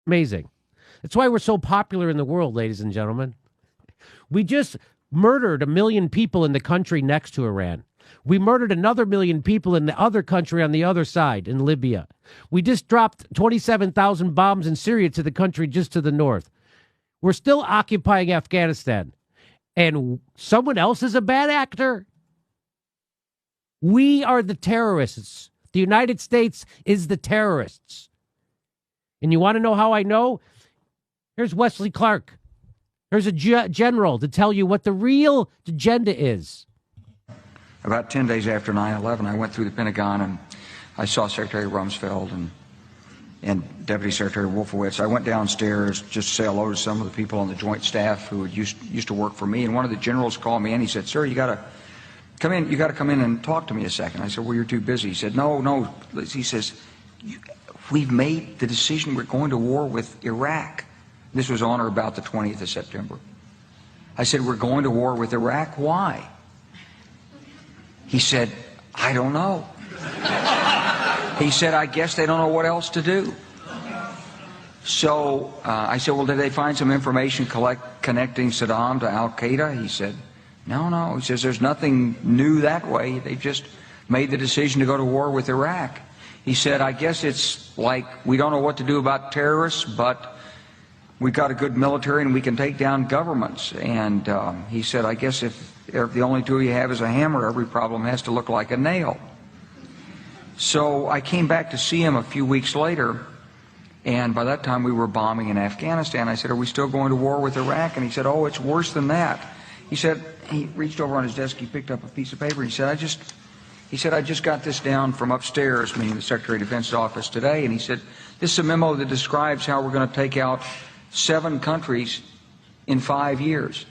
Amazing. That's why we're so popular in the world, ladies and gentlemen. We just murdered 1 million people in the country next to Iran. We murdered another 1 million people in the other country on the other side, in Libya. We just dropped 27,000 bombs in Syria to the country just to the north. We're still occupying Afghanistan. And someone else is a bad actor? We are the terrorists. The United States is the terrorists. And you want to know how I know? Here's Wesley Clark. Here's a general to tell you what the real agenda is. About 10 days after 9/11, I went through the Pentagon and I saw Secretary Rumsfeld and Deputy Secretary Wolfowitz. I went downstairs just to say hello to some of the people on the Joint Staff who used to work for me. And one of the generals called me and he said, "Sir, you got to come in. You got to come in and talk to me a second." I said, "Well, you're too busy." He said, No. He says, "We've made the decision. We're going to war with Iraq." This was on or about the 20th of September. I said, "We're going to war with Iraq. Why?" He said, "I don't know." He said, "I guess they don't know what else to do." So I said, "Well, did they find some information connecting Saddam to Al-Qaeda?" He said, No. He says, "There's nothing new that way. They just made the decision to go to war with Iraq." He said, "I guess it's like we don't know what to do about terrorists, but we've got a good military and we can take down governments." And he said, "I guess if the only tool you have is a hammer, every problem has to look like a nail." So I came back to see him a few weeks later, and by that time we were bombing in Afghanistan. I said, "Are we still going to war with Iraq?" And he said, "Oh, it's worse than that." He said, he reached over on his desk, he picked up a piece of paper, he said, I just got this down from upstairs," meaning the Secretary of Defense's office today, and he said, "This is a memo that describes how we're going to take out 7 countries in 5 years,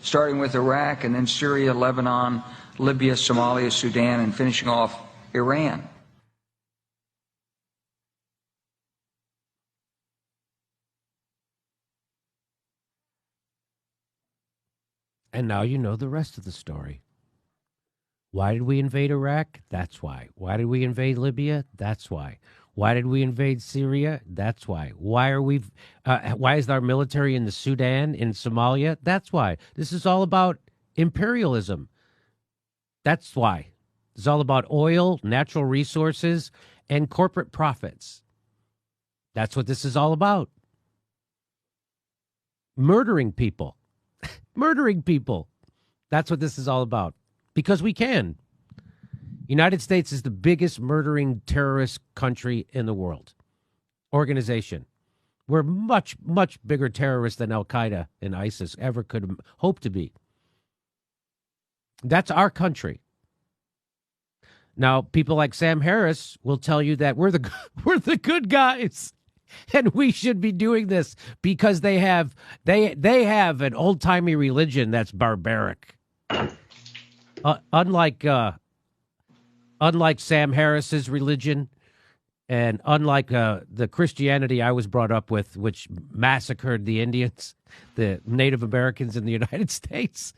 starting with Iraq and then Syria, Lebanon, Libya, Somalia, Sudan, and finishing off Iran." And now you know the rest of the story. Why did we invade Iraq? That's why. Why did we invade Libya? That's why. Why did we invade Syria? That's why. Why is our military in the Sudan, in Somalia? That's why. This is all about imperialism. That's why. It's all about oil, natural resources, and corporate profits. That's what this is all about. Murdering people. Murdering people. That's what this is all about. Because we can. United States is the biggest murdering terrorist country in the world. Organization. We're much, much bigger terrorists than Al-Qaeda and ISIS ever could hope to be. That's our country. Now, people like Sam Harris will tell you that we're the good guys. And we should be doing this because they have an old-timey religion that's barbaric. Unlike Sam Harris's religion, and unlike the Christianity I was brought up with, which massacred the Indians, the Native Americans in the United States,